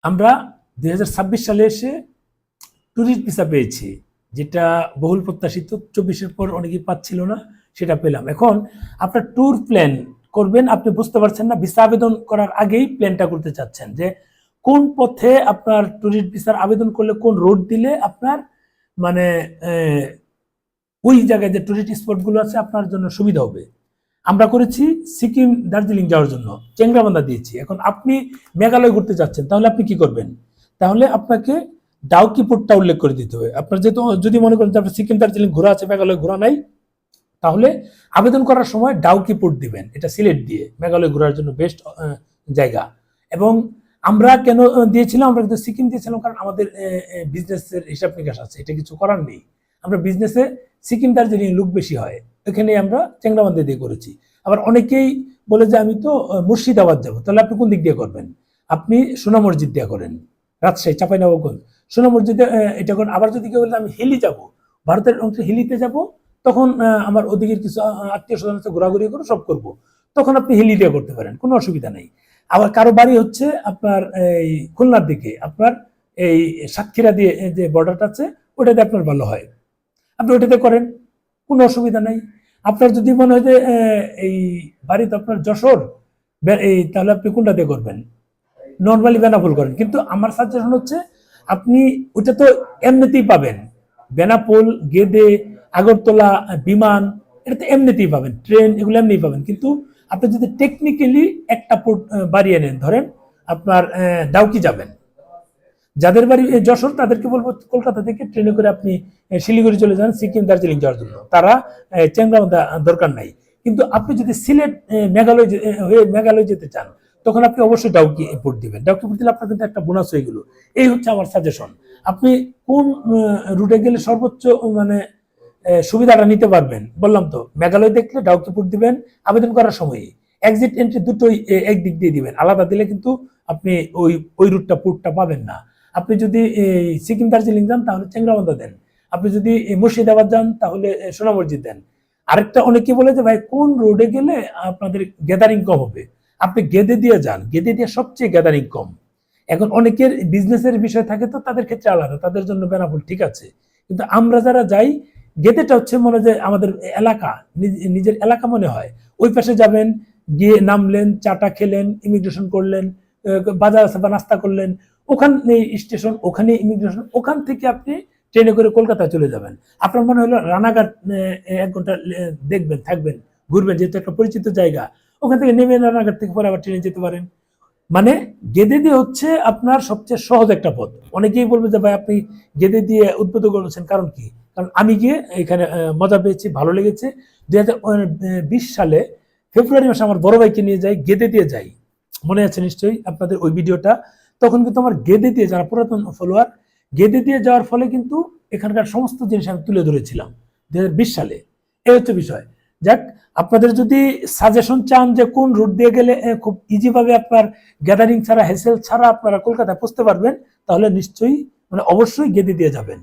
আমরা 2026 সালে এসে ট্যুরিস্ট ভিসা পেয়েছি, যেটা বহুল প্রত্যাশিত। 24-এর পর অনেকেই পাচ্ছিল না, সেটা পেলাম। এখন আপনার ট্যুর প্ল্যান করবেন, আপনি বুঝতে পারছেন না, ভিসা আবেদন করার আগেই প্ল্যানটা করতে চাচ্ছেন যে কোন পথে আপনার ট্যুরিস্ট ভিসার আবেদন করলে, কোন রোড দিলে আপনার মানে ওই জায়গায় যে ট্যুরিস্ট স্পটগুলো আছে আপনার জন্য সুবিধা হবে। আমরা করেছি সিকিম দার্জিলিং যাওয়ার জন্য চেংরাবান্ধা দিয়েছি। এখন আপনি মেঘালয় ঘুরতে যাচ্ছেন, তাহলে আপনি কি করবেন? তাহলে আপনাকে ডাউকি পোর্টটা উল্লেখ করে দিতে হবে। আপনার যেহেতু যদি মনে করেন যে আপনার সিকিম দার্জিলিং ঘোরা আছে, মেঘালয় ঘোরা নাই, তাহলে আবেদন করার সময় ডাউকি পোর্ট দিবেন। এটা সিলেট দিয়ে মেঘালয় ঘোরার জন্য বেস্ট জায়গা। এবং আমরা কেন দিয়েছিলাম, আমরা কিন্তু সিকিম দিয়েছিলাম কারণ আমাদের বিজনেসের হিসাব নিকাশ আছে, এটা কিছু করার নেই। আমরা বিজনেসে সিকিম দার্জিলিং লোক বেশি হয়, এখানে আমরা চেংরাবান্ধা দিয়ে করেছি। আবার অনেকেই বলে যে আমি তো মুর্শিদাবাদ যাব, তাহলে আপনি কোন দিক দিয়ে করবেন? আপনি সোনা মসজিদ দিয়ে করেন, রাজশাহী চাঁপাইনবাবগঞ্জ সোনা মসজিদে এটা করেন। আবার যদি কেউ বলে আমি হিলি যাব, ভারতের অংশে হিলিতে যাব, তখন আমার ওদিকের কিছু আত্মীয় স্বজন আছে, ঘোরাঘুরি করে সব করব, তখন আপনি হিলি দিয়ে করতে পারেন, কোনো অসুবিধা নেই। আবার কারো বাড়ি হচ্ছে আপনার এই খুলনার দিকে, আপনার এই সাতক্ষীরা দিয়ে যে বর্ডারটা আছে ওটাতে আপনার ভালো হয়, আপনি ওটাতে করেন, কোনো অসুবিধা নাই। আপনার যদি মনে হয় যে এই বাড়িতে আপনার যশোর, এই তাহলে আপনি কোনটাতে করবেন? নর্মালি বেনাপোল করেন। কিন্তু আমার সাজেশন হচ্ছে আপনি ওটা তো এমনিতেই পাবেন, বেনাপোল, গেদে, আগরতলা, বিমান, এটা তো এমনিতেই পাবেন, ট্রেন এগুলো এমনিই পাবেন। কিন্তু আপনি যদি টেকনিক্যালি একটা পোর্ট বাড়িয়ে নেন, ধরেন আপনার ডাউকি যাবেন, যাদের বাড়ি যশোর তাদেরকে বলবো কলকাতা থেকে ট্রেনে করে আপনি শিলিগুড়ি চলে যান সিকিম দার্জিলিং যাওয়ার জন্য, তারা চেংরাবান্ধা দরকার নাই। কিন্তু আপনি যদি সিলেট মেঘালয় হয়ে মেঘালয় যেতে চান, তখন আপনি অবশ্যই ডাউকি পোর্ট দিবেন। ডাউকি পোর্ট দিলে আপনার কিন্তু একটা বোনাস হয়ে গেল। এই হচ্ছে আমার সাজেশন। আপনি কোন রুটে গেলে সর্বোচ্চ মানে সুবিধাটা নিতে পারবেন, বললাম তো, মেঘালয় দেখলে ডাউকি পোর্ট দিবেন। আবেদন করার সময় এক্সিট এন্ট্রি দুটোই একদিক দিয়ে দিবেন, আলাদা দিলে কিন্তু আপনি ওই রুটটা পোর্টটা পাবেন না। আপনি যদি সিকিম দার্জিলিং যান তাহলে চেংরাবান্ধা দেন, আপনি যদি মুর্শিদাবাদ যান তাহলে সোনা মসজিদ দেন। আরেকটা অনেকে বলে যে ভাই কোন রোডে গেলে আপনাদের গ্যাদারিং কম হবে, আপনি গেদে দিয়ে যান, গেদে দিয়ে সবচেয়ে গ্যাদারিং কম। এখন অনেকের বিজনেসের বিষয় থাকে, তো তাদের ক্ষেত্রে আলাদা, তাদের জন্য বেনাপোল ঠিক আছে। কিন্তু আমরা যারা যাই, গেদেটা হচ্ছে মনে হয় যে আমাদের এলাকা, নিজের এলাকা মনে হয়। ওই পাশে যাবেন, গিয়ে নামলেন, চাটা খেলেন, ইমিগ্রেশন করলেন, বাজার আছে বা নাস্তা করলেন, ওখানে স্টেশন, ওখানে ইমিগ্রেশন, ওখান থেকে আপনি ট্রেনে করে কলকাতায় চলে যাবেন। আপনার মনে হলো রানাঘাট 1 ঘন্টা দেখবেন, থাকবেন, ঘুরবেন, যেহেতু একটা পরিচিত জায়গা, ওখান থেকে নেমে রানাঘাট থেকে পরে আবার ট্রেনে যেতে পারেন। মানে গেদে দিয়ে হচ্ছে আপনার সবচেয়ে সহজ একটা পথ। অনেকেই বলবে যে ভাই আপনি গেদে দিয়ে উদ্বুদ্ধ করেছেন, কারণ কি? কারণ আমি গিয়ে এখানে মজা পেয়েছি, ভালো লেগেছে। 2020 সালে ফেব্রুয়ারি মাসে আমার বড় ভাইকে নিয়ে যাই, গেদে দিয়ে যাই, মনে আছে নিশ্চয়ই আপনাদের ওই ভিডিওটা। তখন কিন্তু আমার গেদে দিয়ে, যারা পুরাতন ফলোয়ার, গেদে দিয়ে যাওয়ার ফলে কিন্তু এখানকার সমস্ত জিনিস আমি তুলে ধরেছিলাম 2020 সালে। এই হচ্ছে বিষয়। যাক, আপনাদের যদি সাজেশন চান যে কোন রুট দিয়ে গেলে খুব ইজি ভাবে আপনার গ্যাদারিং ছাড়া, হেসেল ছাড়া আপনারা কলকাতায় পৌঁছতে পারবেন, তাহলে নিশ্চয়ই মানে অবশ্যই গেদে দিয়ে যাবেন।